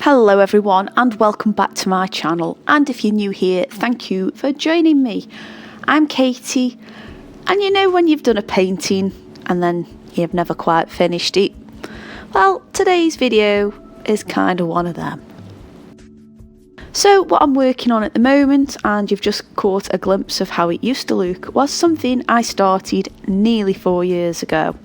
Hello everyone and welcome back to my channel, and if you're new here, thank you for joining me. I'm Katie, and you know when you've done a painting and then you've never quite finished it? Well, today's video is kind of one of them. So what I'm working on at the moment, and you've just caught a glimpse of how it used to look, was something I started nearly 4 years ago.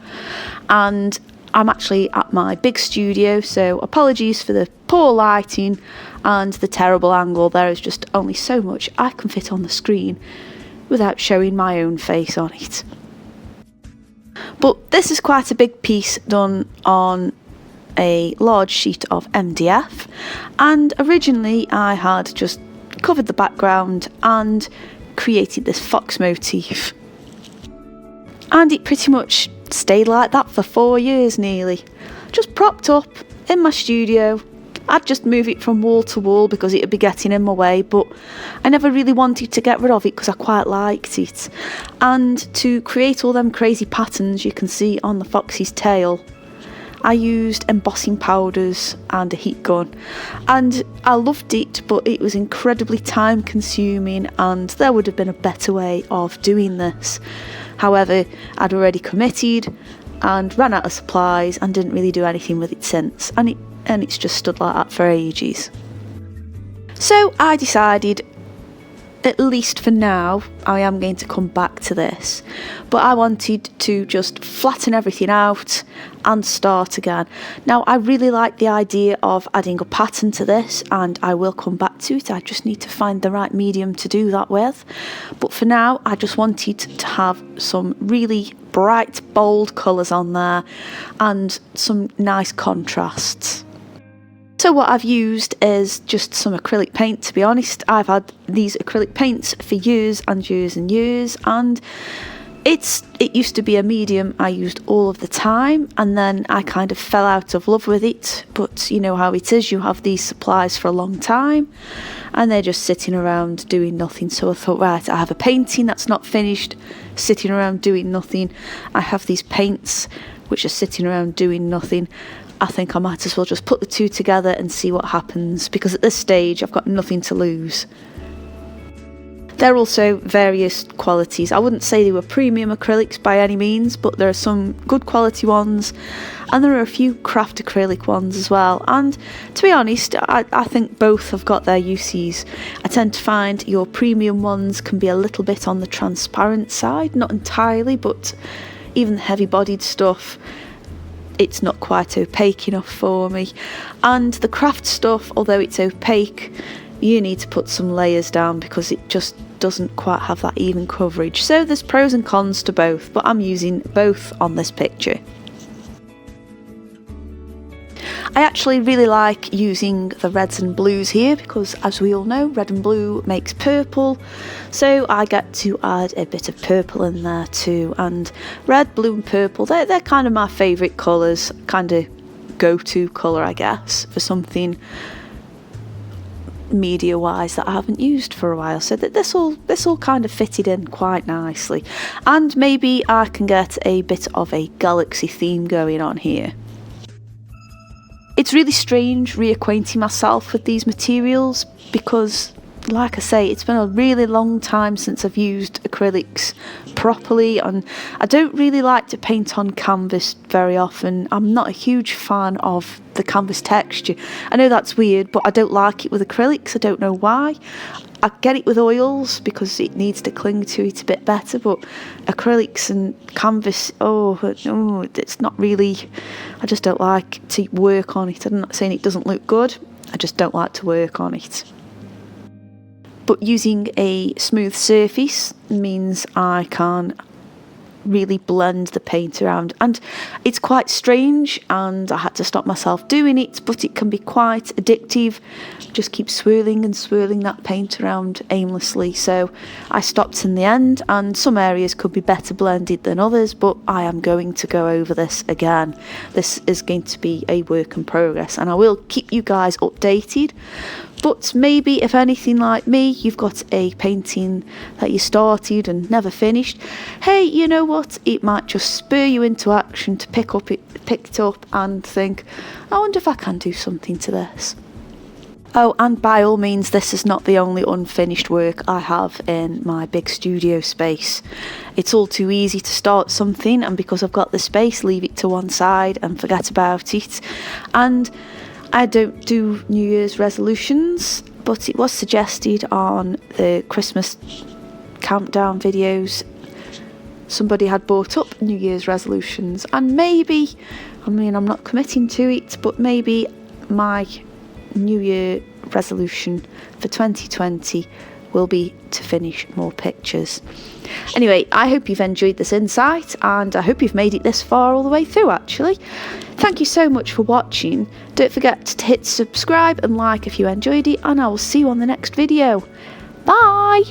And I'm actually at my big studio, so apologies for the poor lighting and the terrible angle. There is just only so much I can fit on the screen without showing my own face on it. But this is quite a big piece done on a large sheet of MDF, and originally I had just covered the background and created this fox motif. And it pretty much stayed like that for 4 years nearly, just propped up in my studio. I'd just move it from wall to wall because it would be getting in my way, but I never really wanted to get rid of it because I quite liked it. And to create all them crazy patterns you can see on the fox's tail, I used embossing powders and a heat gun, and I loved it, but it was incredibly time consuming and there would have been a better way of doing this. However, I'd already committed and ran out of supplies and didn't really do anything with it since, and it's just stood like that for ages. So I decided, at least for now, I am going to come back to this, but I wanted to just flatten everything out and start again. Now, I really like the idea of adding a pattern to this, and I will come back to it. I just need to find the right medium to do that with. But for now, I just wanted to have some really bright, bold colours on there and some nice contrasts. So what I've used is just some acrylic paint, to be honest. I've had these acrylic paints for years and years and years, and it used to be a medium I used all of the time, and then I kind of fell out of love with it. But you know how it is, you have these supplies for a long time and they're just sitting around doing nothing. So I thought, right, I have a painting that's not finished, sitting around doing nothing. I have these paints which are sitting around doing nothing. I think I might as well just put the two together and see what happens, because at this stage I've got nothing to lose. There are also various qualities. I wouldn't say they were premium acrylics by any means, but there are some good quality ones and there are a few craft acrylic ones as well. And to be honest, I think both have got their uses. I tend to find your premium ones can be a little bit on the transparent side, not entirely, but even the heavy bodied stuff, it's not quite opaque enough for me. And the craft stuff, although it's opaque, you need to put some layers down because it just doesn't quite have that even coverage. So there's pros and cons to both, but I'm using both on this picture. I actually really like using the reds and blues here because, as we all know, red and blue makes purple, so I get to add a bit of purple in there too. And red, blue and purple, they're kind of my favourite colours, kind of go-to colour I guess for something media wise that I haven't used for a while, so that this all kind of fitted in quite nicely. And maybe I can get a bit of a galaxy theme going on here. It's really strange reacquainting myself with these materials because, like I say, it's been a really long time since I've used acrylics properly, and I don't really like to paint on canvas very often. I'm not a huge fan of the canvas texture. I know that's weird, but I don't like it with acrylics. I don't know why. I get it with oils because it needs to cling to it a bit better, but acrylics and canvas, it's not really, I just don't like to work on it. I'm not saying it doesn't look good, I just don't like to work on it. But using a smooth surface means I can really blend the paint around, and it's quite strange and I had to stop myself doing it, but it can be quite addictive. Just keep swirling and swirling that paint around aimlessly, so I stopped in the end, and some areas could be better blended than others, but I am going to go over this again. This is going to be a work in progress and I will keep you guys updated. But maybe, if anything like me, you've got a painting that you started and never finished, hey, you know what, it might just spur you into action to pick it up and think, I wonder if I can do something to this. Oh, and by all means, this is not the only unfinished work I have in my big studio space. It's all too easy to start something, and because I've got the space, leave it to one side and forget about it. And I don't do New Year's resolutions, but it was suggested on the Christmas countdown videos. Somebody had brought up New Year's resolutions, and maybe, I mean, I'm not committing to it, but maybe my New Year resolution for 2020 will be to finish more pictures. Anyway, I hope you've enjoyed this insight, and I hope you've made it this far all the way through, actually. Thank you so much for watching. Don't forget to hit subscribe and like if you enjoyed it, and I will see you on the next video. Bye!